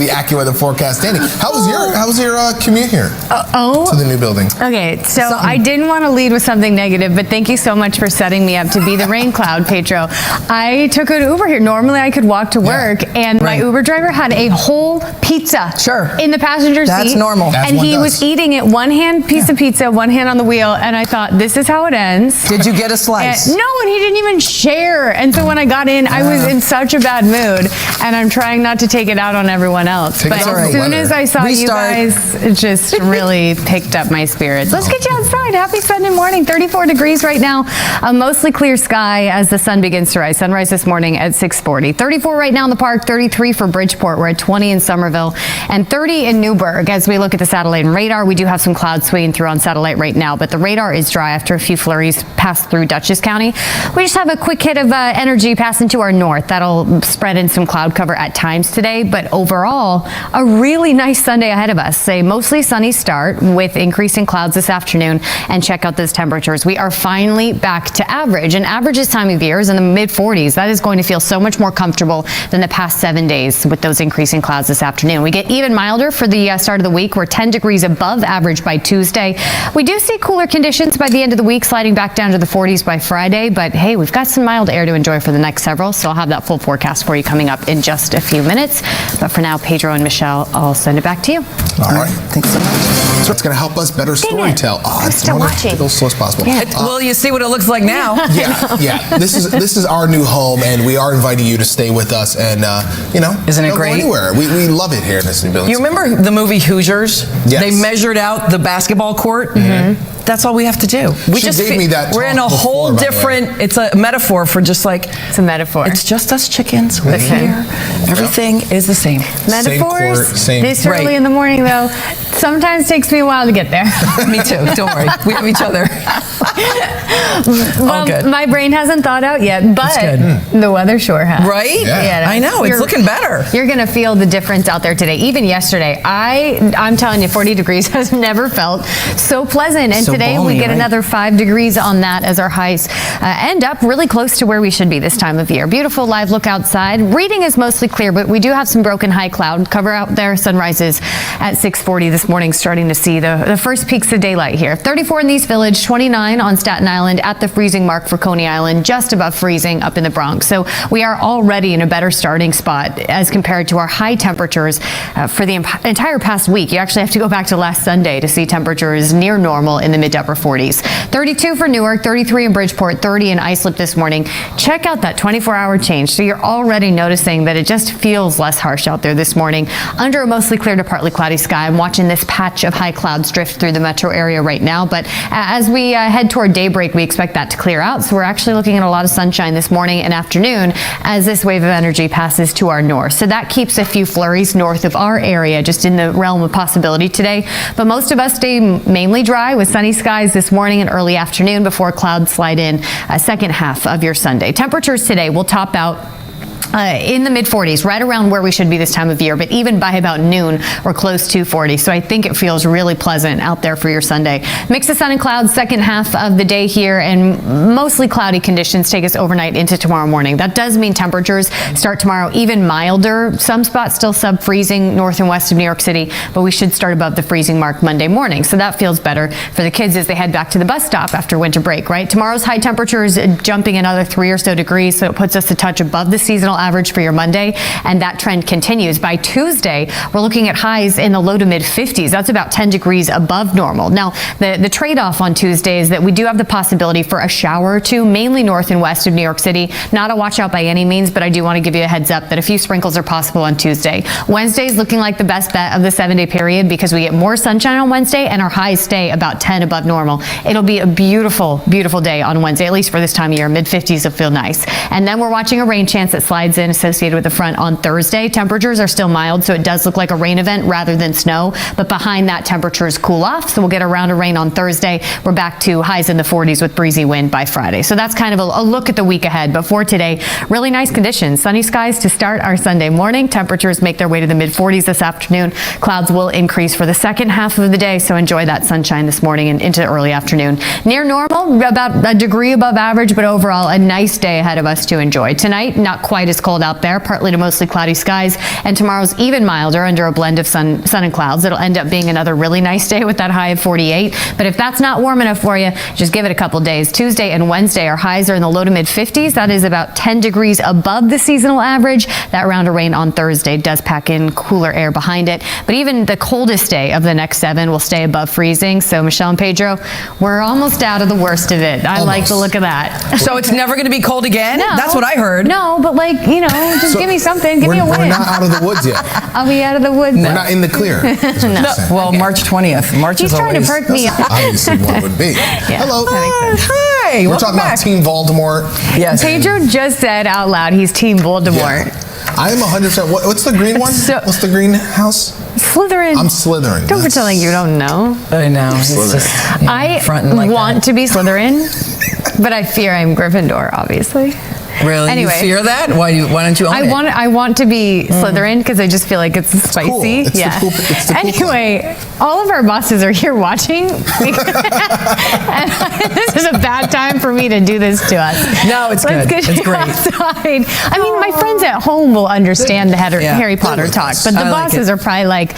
The AccuWeather forecast. Dani, how was your commute here to the new building? Okay, so I didn't want to lead with something negative, but thank you so much for setting me up to be the rain cloud, Pedro. I took an Uber here. Normally I could walk to work, and my Uber driver had a whole pizza in the passenger seat. That's normal. And he was eating it, one hand piece of pizza, one hand on the wheel, and I thought, this is how it ends. Did you get a slice? No, and he didn't even share. And so when I got in, I was in such a bad mood, and I'm trying not to take it out on everyone else. But as soon as I saw you guys, it just really picked up my spirits. Let's get you outside. Happy Sunday morning. 34 degrees right now. A mostly clear sky as the sun begins to rise. Sunrise this morning at 6:40. 34 right now in the park. 33 for Bridgeport. We're at 20 in Somerville and 30 in Newburgh. As we look at the satellite and radar, we do have some clouds swinging through on satellite right now, but the radar is dry after a few flurries pass through Dutchess County. We just have a quick hit of energy passing to our north. That'll spread in some cloud cover at times today, but overall, a really nice Sunday ahead of us. A mostly sunny start with increasing clouds this afternoon, and check out those temperatures. We are finally back to average, and average this time of year is in the mid-40s. That is going to feel so much more comfortable than the past 7 days with those increasing clouds this afternoon. We get even milder for the start of the week. We're 10 degrees above average by Tuesday. We do see cooler conditions by the end of the week, sliding back down to the 40s by Friday, but hey, we've got some mild air to enjoy for the next several, so I'll have that full forecast for you coming up in just a few minutes. But for now, Pedro and Michelle, I'll send it back to you. All right. Thanks so much. So it's going to help us better storytell. I'm still watching. As slow as possible. Yeah. Well, you see what it looks like now. Yeah. This is our new home, and we are inviting you to stay with us. And isn't it great? Go anywhere. We love it here in this new building. You remember the movie Hoosiers? Yes. They measured out the basketball court. That's all we have to do. We're in a whole different. It's a metaphor for just like it's a metaphor. It's just us chickens. We're here. Everything is the same. Metaphors. Same this early in the morning, though, sometimes takes me a while to get there. Me too. Don't worry. We have each other. Well, my brain hasn't thought out yet, but the weather sure has. Right? Yeah. I know. It's looking better. You're going to feel the difference out there today. Even yesterday, I'm telling you, 40 degrees has never felt so pleasant. And today we get another 5 degrees on that as our highs end up really close to where we should be this time of year. Beautiful live look outside. Reading is mostly clear, but we do have some broken high cloud cover out there. Sunrises at 6:40 this morning, starting to see the first peaks of daylight here. 34 in the East Village, 29 on Staten Island, at the freezing mark for Coney Island, just above freezing up in the Bronx. So we are already in a better starting spot as compared to our high temperatures for the entire past week. You actually have to go back to last Sunday to see temperatures near normal in the mid to upper 40s. 32 for Newark, 33 in Bridgeport, 30 in Islip this morning. Check out that 24-hour change. So you're already noticing that it just feels less harsh out there this morning. Under a mostly clear to partly cloudy sky, I'm watching this patch of high clouds drift through the metro area right now. But as we head toward daybreak, we expect that to clear out. So we're actually looking at a lot of sunshine this morning and afternoon as this wave of energy passes to our north. So that keeps a few flurries north of our area, just in the realm of possibility today. But most of us stay mainly dry with sunny skies this morning and early afternoon before clouds slide in second half of your Sunday. Temperatures today will top out in the mid-40s, right around where we should be this time of year, but even by about noon, we're close to 40. So I think it feels really pleasant out there for your Sunday. Mix of sun and clouds second half of the day here, and mostly cloudy conditions take us overnight into tomorrow morning. That does mean temperatures start tomorrow even milder. Some spots still sub-freezing north and west of New York City, but we should start above the freezing mark Monday morning. So that feels better for the kids as they head back to the bus stop after winter break, right? Tomorrow's high temperatures jumping another 3 or so degrees, so it puts us a touch above the seasonal average for your Monday, and that trend continues. By Tuesday, we're looking at highs in the low to mid 50s. That's about 10 degrees above normal. Now, the trade-off on Tuesday is that we do have the possibility for a shower or two, mainly north and west of New York City. Not a watch out by any means, but I do want to give you a heads up that a few sprinkles are possible on Tuesday. Wednesday is looking like the best bet of the 7-day period because we get more sunshine on Wednesday and our highs stay about 10 above normal. It'll be a beautiful, beautiful day on Wednesday, at least for this time of year. Mid 50s will feel nice. And then we're watching a rain chance that slides in associated with the front on Thursday. Temperatures are still mild, so it does look like a rain event rather than snow, but behind that, temperatures cool off, so we'll get a round of rain on Thursday. We're back to highs in the 40s with breezy wind by Friday. So that's kind of a look at the week ahead. But for today, really nice conditions. Sunny skies to start our Sunday morning. Temperatures make their way to the mid 40s this afternoon. Clouds will increase for the second half of the day, so enjoy that sunshine this morning and into early afternoon. Near normal, about a degree above average, but overall a nice day ahead of us to enjoy. Tonight, not quite is cold out there, partly to mostly cloudy skies, and tomorrow's even milder under a blend of sun and clouds. It'll end up being another really nice day with that high of 48. But if that's not warm enough for you, just give it a couple days. Tuesday and Wednesday, our highs are in the low to mid 50s. That is about 10 degrees above the seasonal average. That round of rain on Thursday does pack in cooler air behind it. But even the coldest day of the next 7 will stay above freezing. So Michelle and Pedro, we're almost out of the worst of it. I like the look of that. So it's never going to be cold again? No. That's what I heard. No, but just give me something. Give me a win. We're not out of the woods yet. Are we out of the woods? We're not in the clear. No. Well, March 20th. March He's is trying always... to perk me up. Obviously one would be. Hello. Hi. We're talking about Team Voldemort. Yes. Pedro just said out loud he's Team Voldemort. Yeah. I am 100%. What's the green one? What's the green house? Slytherin. I'm Slytherin. Don't pretend like you don't know. I know. I want to be Slytherin, but I fear I'm Gryffindor, obviously. Really? Anyway, you fear that? Why don't you own it? I want to be Slytherin because I just feel like it's spicy. Cool. It's the cool Anyway, all of our bosses are here watching. And this is a bad time for me to do this to us. No, it's good. It's great. Outside. I mean, my friends at home will understand the Harry Potter talk, but the bosses are probably like,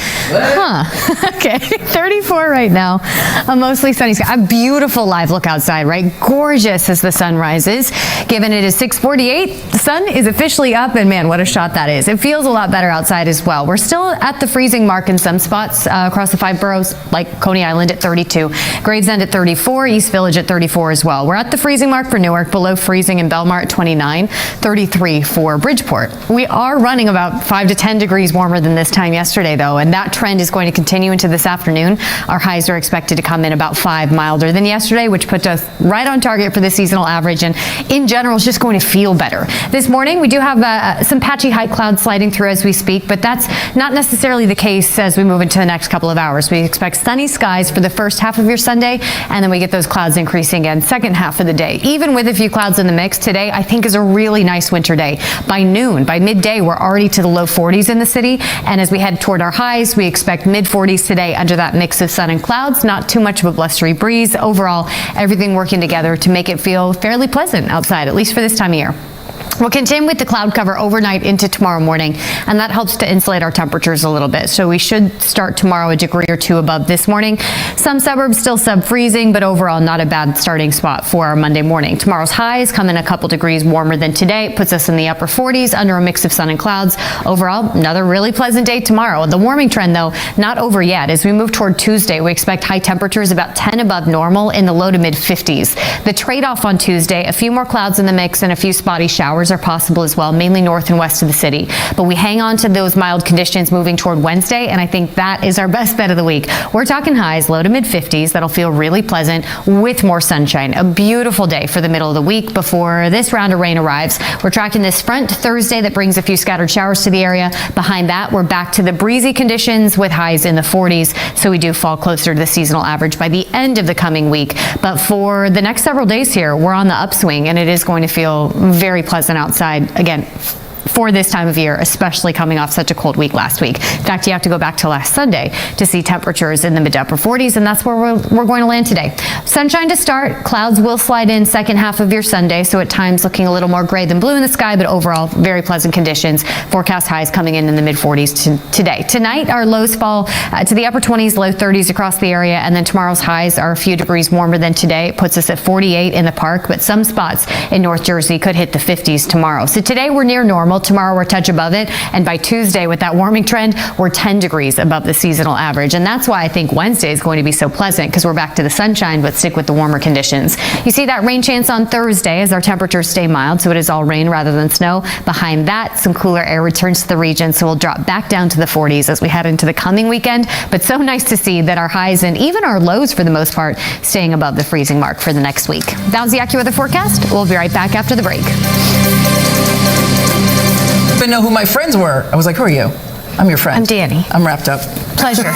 okay. 34 right now. A mostly sunny sky. A beautiful live look outside, right? Gorgeous as the sun rises. Given it is 6:48, the sun is officially up, and man, what a shot that is. It feels a lot better outside as well. We're still at the freezing mark in some spots across the 5 boroughs, like Coney Island at 32, Gravesend at 34, East Village at 34 as well. We're at the freezing mark for Newark, below freezing in Belmar at 29, 33 for Bridgeport. We are running about 5 to 10 degrees warmer than this time yesterday, though, and that trend is going to continue into this afternoon. Our highs are expected to come in about 5 milder than yesterday, which puts us right on target for the seasonal average, and in general, it's just going to feel better. This morning, we do have some patchy high clouds sliding through as we speak, but that's not necessarily the case as we move into the next couple of hours. We expect sunny skies for the first half of your Sunday, and then we get those clouds increasing again second half of the day. Even with a few clouds in the mix, today I think is a really nice winter day. By noon, by midday, we're already to the low 40s in the city, and as we head toward our highs, we expect mid 40s today under that mix of sun and clouds. Not too much of a blustery breeze. Overall, everything working together to make it feel fairly pleasant outside, at least for this time of year. We'll continue with the cloud cover overnight into tomorrow morning, and that helps to insulate our temperatures a little bit. So we should start tomorrow a degree or 2 above this morning. Some suburbs still sub-freezing, but overall not a bad starting spot for our Monday morning. Tomorrow's highs come in a couple degrees warmer than today. It puts us in the upper 40s under a mix of sun and clouds. Overall, another really pleasant day tomorrow. The warming trend, though, not over yet. As we move toward Tuesday, we expect high temperatures about 10 above normal in the low to mid 50s. The trade-off on Tuesday, a few more clouds in the mix and a few spotty showers are possible as well, mainly north and west of the city. But we hang on to those mild conditions moving toward Wednesday, and I think that is our best bet of the week. We're talking highs, low to mid 50s. That'll feel really pleasant with more sunshine. A beautiful day for the middle of the week before this round of rain arrives. We're tracking this front Thursday that brings a few scattered showers to the area. Behind that, we're back to the breezy conditions with highs in the 40s, so we do fall closer to the seasonal average by the end of the coming week. But for the next several days here, we're on the upswing, and it is going to feel very pleasant outside again for this time of year, especially coming off such a cold week last week. In fact, you have to go back to last Sunday to see temperatures in the mid to upper 40s, and that's where we're going to land today. Sunshine to start. Clouds will slide in second half of your Sunday, so at times looking a little more gray than blue in the sky, but overall very pleasant conditions. Forecast highs coming in the mid 40s today. Tonight, our lows fall to the upper 20s, low 30s across the area, and then tomorrow's highs are a few degrees warmer than today. It puts us at 48 in the park, but some spots in North Jersey could hit the 50s tomorrow. So today we're near normal. Tomorrow we're a touch above it, and by Tuesday with that warming trend, we're 10 degrees above the seasonal average, and that's why I think Wednesday is going to be so pleasant, because we're back to the sunshine but stick with the warmer conditions. You see that rain chance on Thursday as our temperatures stay mild, so it is all rain rather than snow. Behind that, some cooler air returns to the region, so we'll drop back down to the 40s as we head into the coming weekend, but so nice to see that our highs and even our lows for the most part staying above the freezing mark for the next week. That was the AccuWeather forecast. We'll be right back after the break. I didn't know who my friends were. I was like, who are you? I'm your friend. I'm Dani. I'm wrapped up. Pleasure.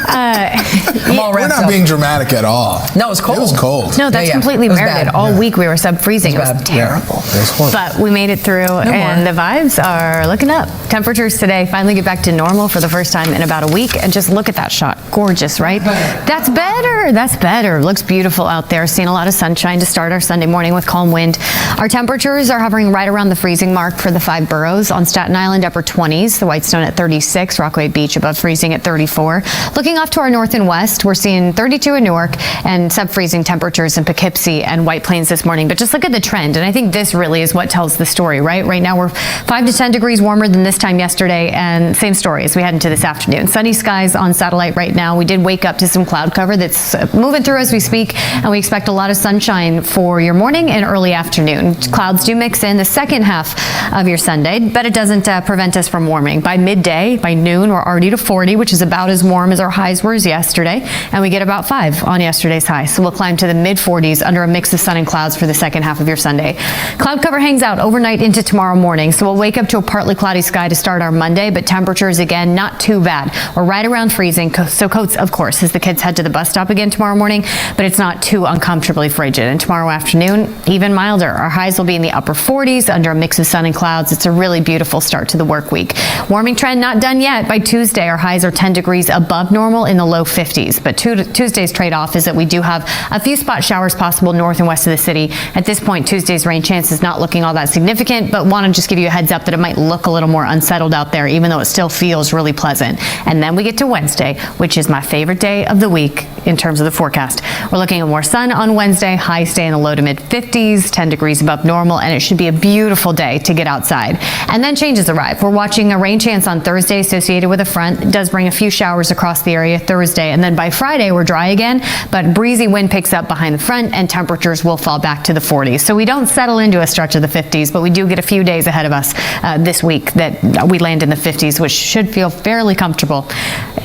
I'm all wrapped up. We're not being dramatic at all. No, it was cold. It was cold. No, that's completely merited. All week we were sub-freezing. It was terrible. It was horrible. But we made it through, and the vibes are looking up. Temperatures today finally get back to normal for the first time in about a week. And just look at that shot. Gorgeous, right? That's better. That's better. Looks beautiful out there. Seeing a lot of sunshine to start our Sunday morning with calm wind. Our temperatures are hovering right around the freezing mark for the 5 boroughs. On Staten Island, upper 20s. The Whitestone at 36. Rockaway Beach above freezing at 34. Looking off to our north and west, we're seeing 32 in Newark and sub-freezing temperatures in Poughkeepsie and White Plains this morning. But just look at the trend, and I think this really is what tells the story, right? Right now we're 5 to 10 degrees warmer than this time yesterday, and same story as we head into this afternoon. Sunny skies on satellite right now. We did wake up to some cloud cover that's moving through as we speak, and we expect a lot of sunshine for your morning and early afternoon. Clouds do mix in the second half of your Sunday, but it doesn't prevent us from warming. By midday, by noon, we're already to 40, which is about as warm as our highs were yesterday, and we get about 5 on yesterday's high. So we'll climb to the mid-40s under a mix of sun and clouds for the second half of your Sunday. Cloud cover hangs out overnight into tomorrow morning, so we'll wake up to a partly cloudy sky to start our Monday, but temperatures, again, not too bad. We're right around freezing, so coats, of course, as the kids head to the bus stop again tomorrow morning, but it's not too uncomfortably frigid. And tomorrow afternoon, even milder. Our highs will be in the upper 40s under a mix of sun and clouds. It's a really beautiful start to the work week. Warming trend not done yet. By Tuesday, our highs are 10 degrees above normal in the low 50s, but Tuesday's trade-off is that we do have a few spot showers possible north and west of the city. At this point, Tuesday's rain chance is not looking all that significant, but want to just give you a heads up that it might look a little more unsettled out there, even though it still feels really pleasant. And then we get to Wednesday, which is my favorite day of the week in terms of the forecast. We're looking at more sun on Wednesday, highs stay in the low to mid 50s, 10 degrees above normal, and it should be a beautiful day to get outside. And then changes arrive. We're watching a rain chance on Thursday associated with a front. It does bring a few showers across the area Thursday, and then by Friday we're dry again, but breezy wind picks up behind the front and temperatures will fall back to the 40s. So we don't settle into a stretch of the 50s, but we do get a few days ahead of us this week that we land in the 50s, which should feel fairly comfortable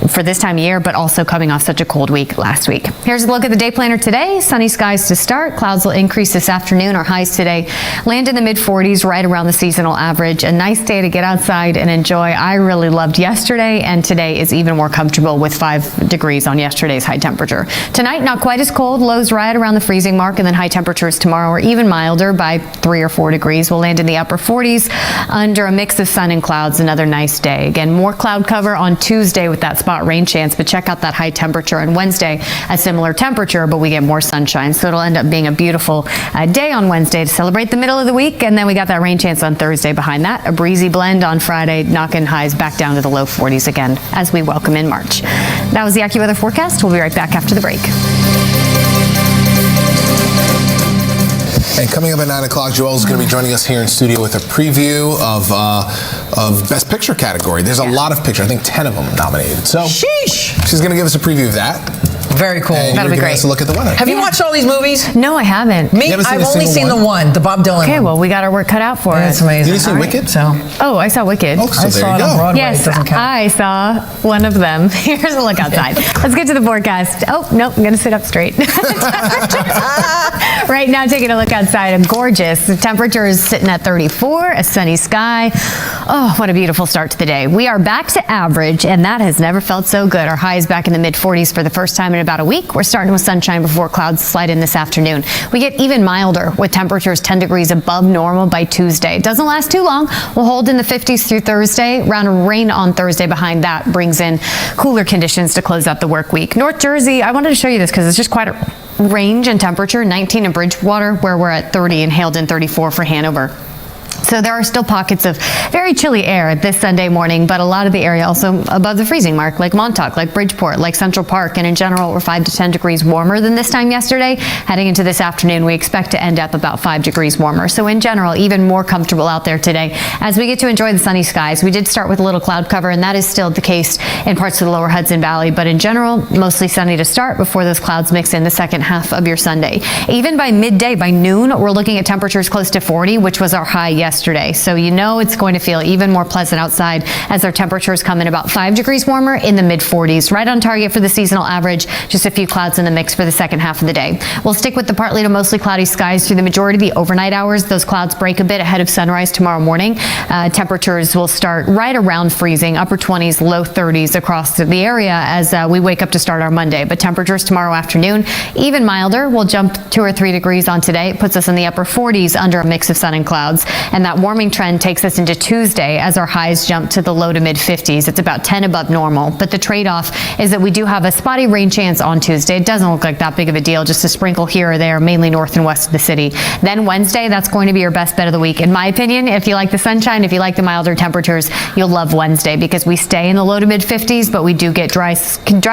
for this time of year, but also coming off such a cold week last week. Here's a look at the day planner today. Sunny skies to start. Clouds will increase this afternoon. Our highs today land in the mid 40s, right around the seasonal average. A nice day to get outside and enjoy. I really loved yesterday, and today is even more comfortable with 5 degrees on yesterday's high temperature. Tonight, not quite as cold. Lows right around the freezing mark, and then high temperatures tomorrow are even milder by 3 or 4 degrees. We'll land in the upper 40s under a mix of sun and clouds. Another nice day. Again, more cloud cover on Tuesday with that spot rain chance, but check out that high temperature on Wednesday. A similar temperature, but we get more sunshine. So it'll end up being a beautiful day on Wednesday to celebrate the middle of the week. And then we got that rain chance on Thursday behind that. A breezy blend on Friday, knocking highs back down to the low 40s again as we welcome in March. That was the AccuWeather forecast. We'll be right back after the break. And coming up at 9 o'clock, Joelle is going to be joining us here in studio with a preview of Best Picture category. There's a lot of pictures. I think 10 of them nominated. So sheesh. She's going to give us a preview of that. Very cool. And that'll be great. Us a look at the weather. Have you watched all these movies? No, I haven't. Me, I've only seen the one, the Bob Dylan Okay, one. well, we got our work cut out for it. That's amazing. Did you see Wicked? So. Oh, I saw Wicked. Oh, so I saw it on Broadway. Yes, it doesn't count. I saw one of them. Here's a look outside. Let's get to the forecast. Oh, nope, I'm going to sit up straight. Right now, taking a look outside, gorgeous. The temperature is sitting at 34, a sunny sky. Oh, what a beautiful start to the day. We are back to average, and that has never felt so good. Our high is back in the mid-40s for the first time in about a week. We're starting with sunshine before clouds slide in this afternoon. We get even milder with temperatures 10 degrees above normal by Tuesday. It doesn't last too long. We'll hold in the 50s through Thursday. Round of rain on Thursday behind that brings in cooler conditions to close out the work week. North Jersey, I wanted to show you this because it's just quite a range in temperature. 19 in Bridgewater, where we're at 30, and hailed in 34 for Hanover. So there are still pockets of very chilly air this Sunday morning, but a lot of the area also above the freezing mark, like Montauk, like Bridgeport, like Central Park, and in general, we're 5 to 10 degrees warmer than this time yesterday. Heading into this afternoon, we expect to end up about 5 degrees warmer. So in general, even more comfortable out there today as we get to enjoy the sunny skies. We did start with a little cloud cover, and that is still the case in parts of the lower Hudson Valley, but in general, mostly sunny to start before those clouds mix in the second half of your Sunday. Even by midday, by noon, we're looking at temperatures close to 40, which was our high yesterday. yesterday. So you know it's going to feel even more pleasant outside as our temperatures come in about 5 degrees warmer in the mid-40s, right on target for the seasonal average. Just a few clouds in the mix for the second half of the day. We'll stick with the partly to mostly cloudy skies through the majority of the overnight hours. Those clouds break a bit ahead of sunrise tomorrow morning. Temperatures will start right around freezing, upper 20s, low 30s across the area as we wake up to start our Monday. But temperatures tomorrow afternoon, even milder. We'll jump 2 or 3 degrees on today. It puts us in the upper 40s under a mix of sun and clouds. And that warming trend takes us into Tuesday as our highs jump to the low to mid 50s. It's about 10 above normal. But the trade-off is that we do have a spotty rain chance on Tuesday. It doesn't look like that big of a deal, just a sprinkle here or there, mainly north and west of the city. Then Wednesday, that's going to be your best bet of the week. In my opinion, if you like the sunshine, if you like the milder temperatures, you'll love Wednesday because we stay in the low to mid 50s, but we do get dry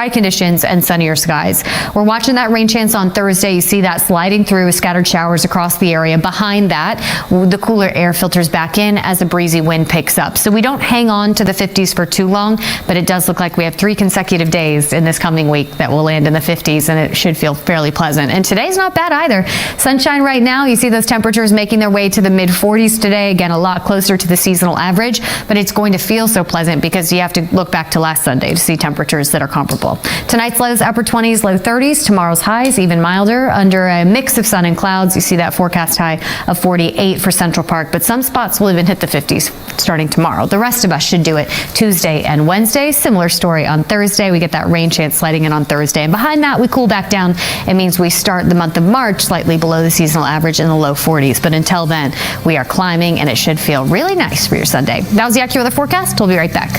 conditions and sunnier skies. We're watching that rain chance on Thursday. You see that sliding through, scattered showers across the area. Behind that, the cooler air filters back in as a breezy wind picks up. So we don't hang on to the 50s for too long, but it does look like we have 3 consecutive days in this coming week that will land in the 50s, and it should feel fairly pleasant. And today's not bad either. Sunshine right now. You see those temperatures making their way to the mid 40s today. Again, a lot closer to the seasonal average, but it's going to feel so pleasant because you have to look back to last Sunday to see temperatures that are comparable. Tonight's lows, upper 20s, low 30s. Tomorrow's highs, even milder, under a mix of sun and clouds. You see that forecast high of 48 for Central Park, but some spots will even hit the 50s starting tomorrow. The rest of us should do it Tuesday and Wednesday. Similar story on Thursday. We get that rain chance sliding in on Thursday, and behind that, we cool back down. It means we start the month of March slightly below the seasonal average in the low 40s, but until then, we are climbing, and it should feel really nice for your Sunday. That was the AccuWeather forecast. We'll be right back.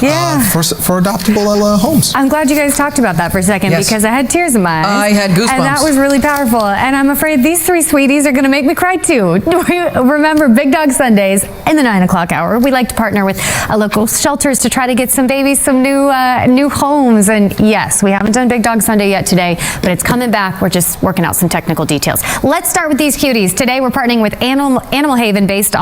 Yeah. For adoptable homes. I'm glad you guys talked about that for a second because I had tears in my eyes. I had goosebumps. And that was really powerful. And I'm afraid these 3 sweeties are going to make me cry too. Remember, Big Dog Sundays in the 9 o'clock hour. We like to partner with local shelters to try to get some babies some new homes. And yes, we haven't done Big Dog Sunday yet today, but it's coming back. We're just working out some technical details. Let's start with these cuties. Today we're partnering with Animal Haven based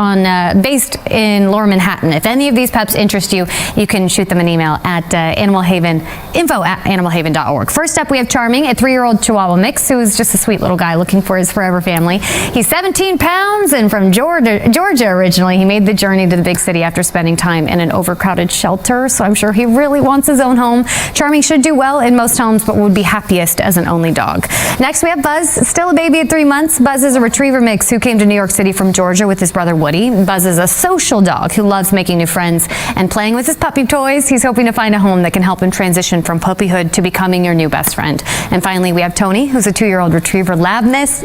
in Lower Manhattan. If any of these pups interest you, you can shoot them an email at info@animalhaven.org. First up, we have Charming, a 3-year-old Chihuahua mix who's just a sweet little guy looking for his forever family. He's 17 pounds and from Georgia originally. He made the journey to the big city after spending time in an overcrowded shelter, so I'm sure he really wants his own home. Charming should do well in most homes, but would be happiest as an only dog. Next, we have Buzz, still a baby at 3 months. Buzz is a retriever mix who came to New York City from Georgia with his brother Woody. Buzz is a social dog who loves making new friends and playing with his puppy toys. He's hoping to find a home that can help him transition from puppyhood to becoming your new best friend. And finally, we have Tony, who's a 2-year-old retriever lab mix.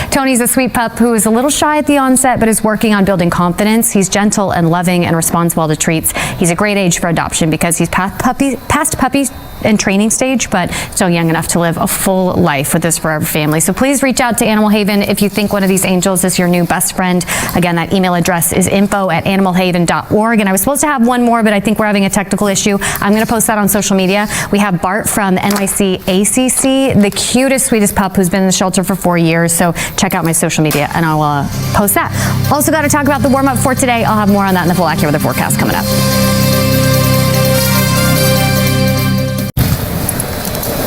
Tony's a sweet pup who is a little shy at the onset, but is working on building confidence. He's gentle and loving and responds well to treats. He's a great age for adoption because he's past puppy and training stage, but still young enough to live a full life with his forever family. So please reach out to Animal Haven if you think one of these angels is your new best friend. Again, that email address is info@animalhaven.org. And I was supposed to have one more, but I think we're having a technical issue. I'm going to post that on social media. We have Bart from NYC ACC, the cutest, sweetest pup who's been in the shelter for 4 years. So check out my social media and I'll post that. Also got to talk about the warm-up for today. I'll have more on that in the full AccuWeather forecast coming up.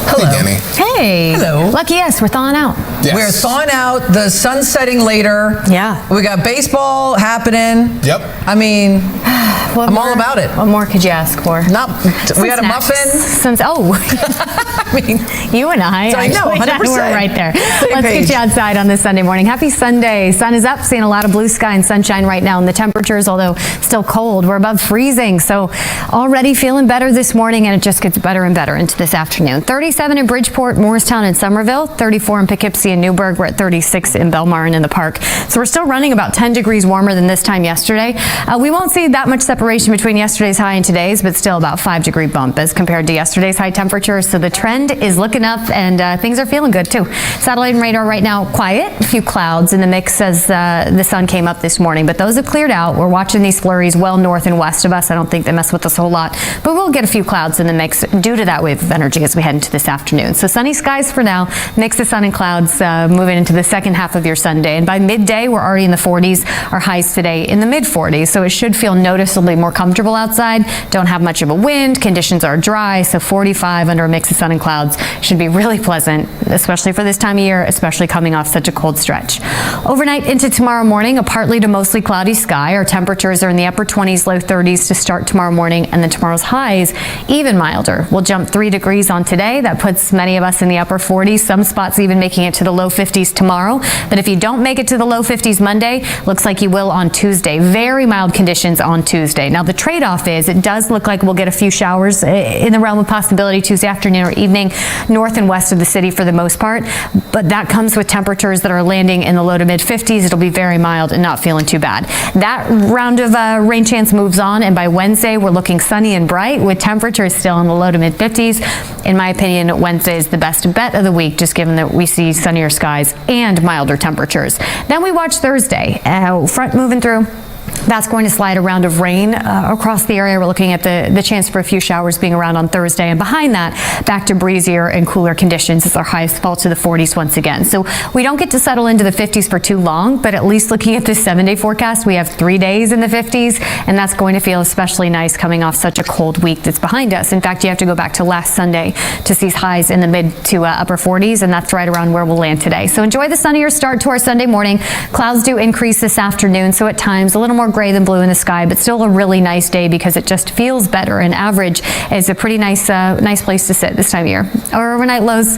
Hello. Hey, Dani. Hey. Hello. Lucky us, we're thawing out. Yes. We're thawing out. The sun's setting later. Yeah. We got baseball happening. Yep. I mean, I'm all about it. What more could you ask for? We got a muffin. I mean, you and I. So I know, 100%. We're right there. Let's page. get you outside on this Sunday morning. Happy Sunday. Sun is up, seeing a lot of blue sky and sunshine right now. And the temperatures, although still cold, we're above freezing. So already feeling better this morning, and it just gets better and better into this afternoon. 37 in Bridgeport, Morristown, and Somerville. 34 in Poughkeepsie and Newburgh. We're at 36 in Belmar and in the Park. So we're still running about 10 degrees warmer than this time yesterday. We won't see that much separation between yesterday's high and today's, but still about 5-degree bump as compared to yesterday's high temperature. So the trend is looking up, and things are feeling good too. Satellite and radar right now quiet. A few clouds in the mix as the sun came up this morning, but those have cleared out. We're watching these flurries well north and west of us. I don't think they mess with us a whole lot, but we'll get a few clouds in the mix due to that wave of energy as we head into this afternoon. So sunny skies for now, mix of sun and clouds. miles moving into the second half of your Sunday. And by midday, we're already in the 40s. Our highs today in the mid-40s. So it should feel noticeably more comfortable outside. Don't have much of a wind. Conditions are dry. So 45 under a mix of sun and clouds should be really pleasant, especially for this time of year, especially coming off such a cold stretch. Overnight into tomorrow morning, a partly to mostly cloudy sky. Our temperatures are in the upper 20s, low 30s to start tomorrow morning, and then tomorrow's highs even milder. We'll jump 3 degrees on today. That puts many of us in the upper 40s, some spots even making it to the low 50s tomorrow. But if you don't make it to the low 50s Monday, looks like you will on Tuesday. Very mild conditions on Tuesday. Now the trade-off is it does look like we'll get a few showers in the realm of possibility Tuesday afternoon or evening, north and west of the city for the most part, but that comes with temperatures that are landing in the low to mid 50s. It'll be very mild and not feeling too bad. That round of rain chance moves on, and by Wednesday we're looking sunny and bright with temperatures still in the low to mid 50s. In my opinion, Wednesday is the best bet of the week, just given that we see sunnier skies and milder temperatures. Then we watch Thursday. Front moving through. That's going to slide a round of rain across the area. We're looking at the chance for a few showers being around on Thursday. And behind that, back to breezier and cooler conditions as our highs fall to the 40s once again. So we don't get to settle into the 50s for too long, but at least looking at this 7-day forecast, we have 3 days in the 50s, and that's going to feel especially nice coming off such a cold week that's behind us. In fact, you have to go back to last Sunday to see highs in the mid to upper 40s, and that's right around where we'll land today. So enjoy the sunnier start to our Sunday morning. Clouds do increase this afternoon, so at times a little more gray than blue in the sky, but still a really nice day because it just feels better. And average is a pretty nice place to sit this time of year. Our overnight lows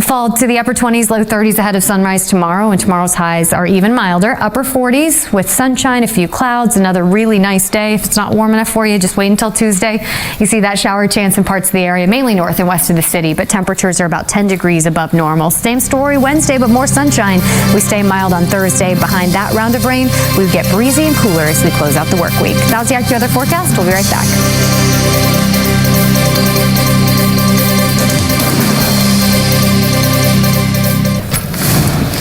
fall to the upper 20s, low 30s ahead of sunrise tomorrow, and tomorrow's highs are even milder, upper 40s with sunshine, a few clouds, another really nice day. If it's not warm enough for you, just wait until Tuesday. You see that shower chance in parts of the area, mainly north and west of the city, but temperatures are about 10 degrees above normal. Same story Wednesday, but more sunshine. We stay mild on Thursday. Behind that round of rain, we get breezy and cooler as we close out the work week. That's the AccuWeather forecast. We'll be right back.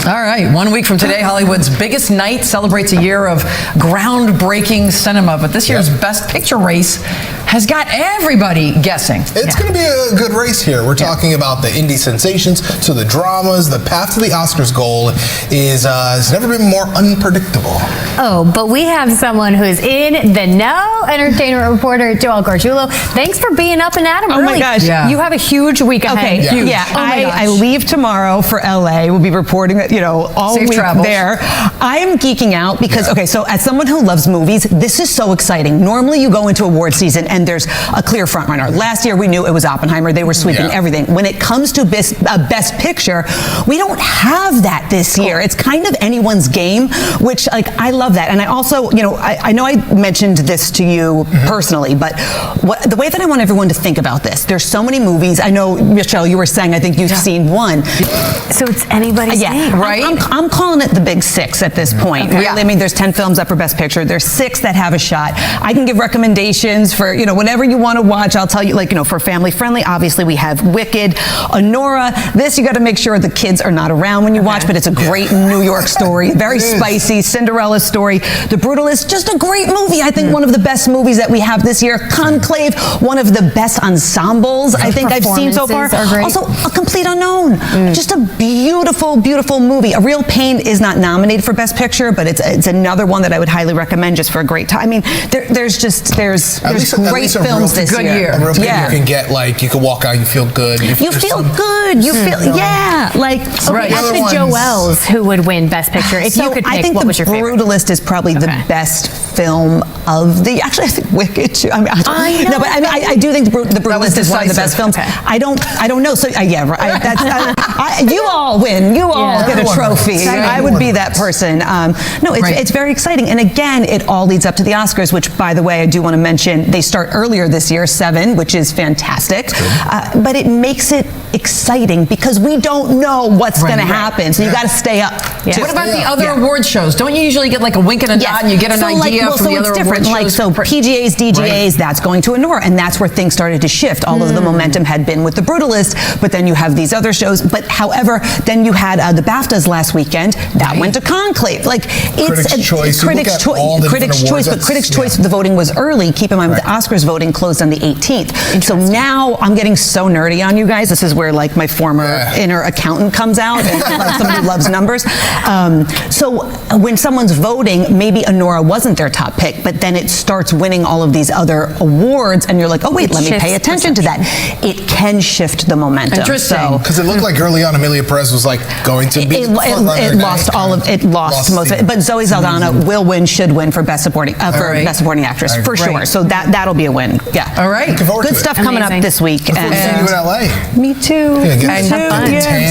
All right, 1 week from today, Hollywood's biggest night celebrates a year of groundbreaking cinema. But this year's Best Picture race has got everybody guessing. It's going to be a good race here. We're talking about the indie sensations to the dramas. The path to the Oscars goal has never been more unpredictable. Oh, but we have someone who's in the know. Entertainment reporter Joelle Gargiulo. Thanks for being up and at 'em early. Oh my gosh. Yeah. You have a huge week ahead. Okay, Huge. yeah. Oh I leave tomorrow for LA. We'll be reporting that, all Safe week travels. there. I'm geeking out because, okay, so as someone who loves movies, this is so exciting. Normally you go into award season and there's a clear front runner. Last year we knew it was Oppenheimer. They were sweeping everything. When it comes to Best Picture, we don't have that this year. It's kind of anyone's game, which I love that. And I also, I know I mentioned this to you personally, but the way that I want everyone to think about this, there's so many movies. I know, Michelle, you were saying, I think you've seen one. So it's anybody's game, right? I'm calling it the big six at this point. Okay. Really, I mean, there's 10 films up for Best Picture. There's 6 that have a shot. I can give recommendations for, whatever you want to watch. I'll tell you, for family friendly, obviously we have Wicked, Honora. This, you got to make sure the kids are not around when you watch, but it's a great New York story. Very spicy, Cinderella story. The Brutalist, just a great movie. I think one of the best movies that we have this year. Conclave, one of the best ensembles I think I've seen so far. Also, A Complete Unknown. Just a beautiful, beautiful movie. A Real Pain is not nominated for Best Picture, but it's another one that I would highly recommend just for a great time. I mean, there's great films this year. A Real Pain you can get, you can walk out, you feel good. You feel good. You feel, Actually, Joelle's who would win Best Picture. If you could pick, what was your favorite? I think The Brutalist is probably the best film of the. Actually, I think Wicked. I do think The Brutalist is one of the best films. Okay. I don't know. So you all win. You all get a trophy. I would be that person. It's very exciting. And again, it all leads up to the Oscars, which, by the way, I do want to mention, they start earlier this year, 7, which is fantastic. But it makes it exciting because we don't know what's going to happen. So you got to stay up. Yeah. What about the other award shows? Don't you usually get a wink and a nod and you get an idea from the other award shows? So PGAs, DGAs, that's going to Honora. And that's where things started to shift. All of the momentum had been with The Brutalist, but then you have these other shows. But But however, then you had the BAFTAs last weekend. That went to conclave. Like it's Critics' Choice. Critics' Choice, but Critics' Choice, the voting was early. Keep in mind, the Oscars voting closed on the 18th. So now I'm getting so nerdy on you guys. This is where like my former inner accountant comes out, and somebody who loves numbers. So when someone's voting, maybe Anora wasn't their top pick, but then it starts winning all of these other awards, and you're like, oh wait, let me pay attention to that. It can shift the momentum. Interesting. Because it looked like early on Amelia Perez was like going to be. It lost most of it. But Zoe Saldana will win, should win for best supporting best supporting actress for sure. So that'll be a win. Yeah. All right. Good stuff coming up this week. See you in LA. Me too.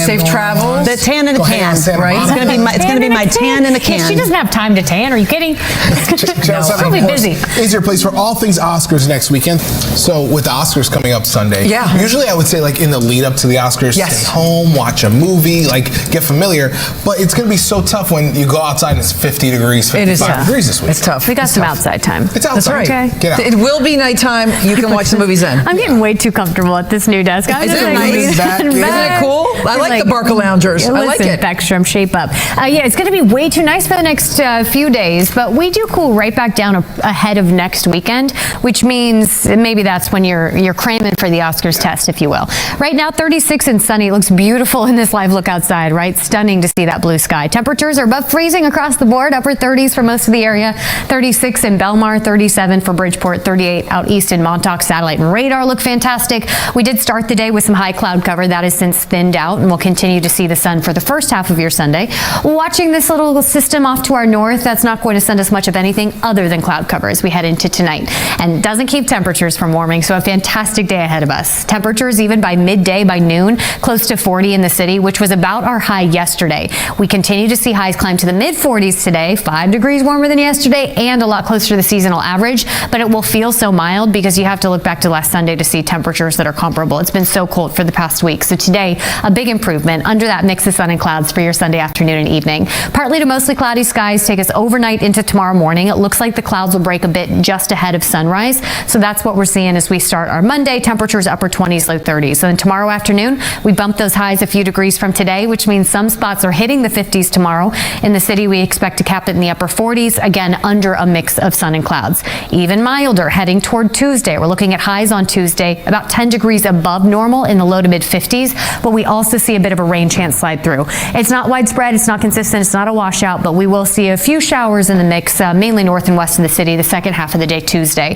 Safe travels. The tan and the can, right? It's gonna be my tan in a can. She doesn't have time to tan. Are you kidding? She's probably busy. Is your place for all things Oscars next weekend. So with the Oscars coming up Sunday, usually I would say like in the lead up to the Oscars, stay home, watch a movie, like get familiar. But it's going to be so tough when you go outside and it's 50 degrees, 55 degrees this week. It's tough. We got some outside time. It's outside. That's right. Okay. Get out. It will be nighttime. You can watch the movies then. I'm getting way too comfortable at this new desk. Is it nice? Isn't it cool? I like the Barca Loungers. I like it. Beckstrom, shape up. Yeah, it's going to be way too nice for the next few days, but we do cool right back down ahead of next weekend, which means maybe that's when you're cramming for the Oscars test, if you will. Right now, 36 and sunny. It looks beautiful in this live look outside, right? Stunning to see that blue sky. Temperatures are above freezing across the board, upper 30s for most of the area. 36 in Belmar, 37 for Bridgeport, 38 out east in Montauk. Satellite and radar look fantastic. We did start the day with some high cloud cover. That has since thinned out, and we'll continue to see the sun for the first half of your Sunday. Watching this little system off to our north, that's not going to send us much of anything other than cloud cover as we head into tonight, and doesn't keep temperatures from warming, so a fantastic day ahead of us. Temperatures even by midday, by noon, close to 40 in the city, which was about our high yesterday. We continue to see highs climb to the mid-40s today, 5 degrees warmer than yesterday and a lot closer to the seasonal average, but it will feel so mild because you have to look back to last Sunday to see temperatures that are comparable. It's been so cold for the past week, so today a big improvement under that mix of sun and clouds for your Sunday afternoon and evening. Partly to mostly cloudy skies take us overnight into tomorrow morning. It looks like the clouds will break a bit just ahead of sunrise, so that's what we're seeing as we start our Monday. Temperatures upper 20s, low 30s. So then tomorrow afternoon, we bump those highs a few degrees from today, which means some spots are hitting the 50s tomorrow. In the city, we expect to cap it in the upper 40s, again under a mix of sun and clouds. Even milder heading toward Tuesday. We're looking at highs on Tuesday about 10 degrees above normal in the low to mid 50s, but we also see a bit of a rain chance slide through. It's not widespread, it's not consistent, it's not a washout, but we will see a few showers in the mix, mainly north and west of the city the second half of the day Tuesday.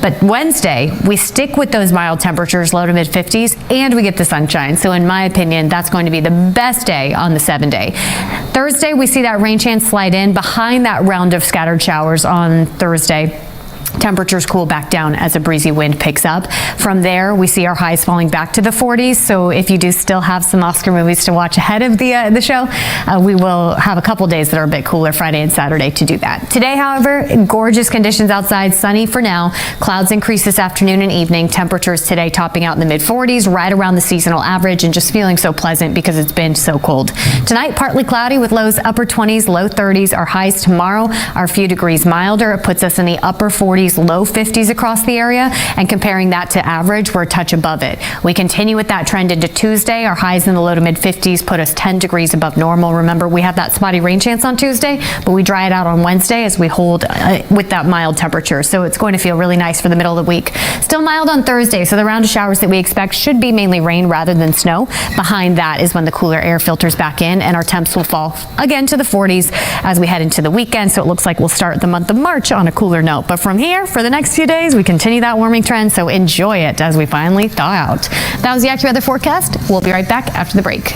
But Wednesday, we stick with those mild temperatures, low to mid 50s, and we get the sunshine. So in my opinion, that's going to be the best day on the 7-day. Thursday, we see that rain chance slide in behind that round of scattered showers on Thursday. Temperatures cool back down as a breezy wind picks up. From there, we see our highs falling back to the 40s. So if you do still have some Oscar movies to watch ahead of the show, we will have a couple days that are a bit cooler Friday and Saturday to do that. Today, however, gorgeous conditions outside, sunny for now. Clouds increase this afternoon and evening. Temperatures today topping out in the mid 40s, right around the seasonal average, and just feeling so pleasant because it's been so cold. Tonight, partly cloudy with lows upper 20s, low 30s. Our highs tomorrow are a few degrees milder. It puts us in the upper 40s, low 50s across the area, and comparing that to average, we're a touch above it. We continue with that trend into Tuesday. Our highs in the low to mid 50s put us 10 degrees above normal. Remember, we have that spotty rain chance on Tuesday, but we dry it out on Wednesday as we hold with that mild temperature. So it's going to feel really nice for the middle of the week. Still mild on Thursday, so the round of showers that we expect should be mainly rain rather than snow. Behind that is when the cooler air filters back in, and our temps will fall again to the 40s as we head into the weekend. So it looks like we'll start the month of March on a cooler note. But from here, for the next few days, we continue that warming trend, so enjoy it as we finally thaw out. That was the AccuWeather forecast. We'll be right back after the break.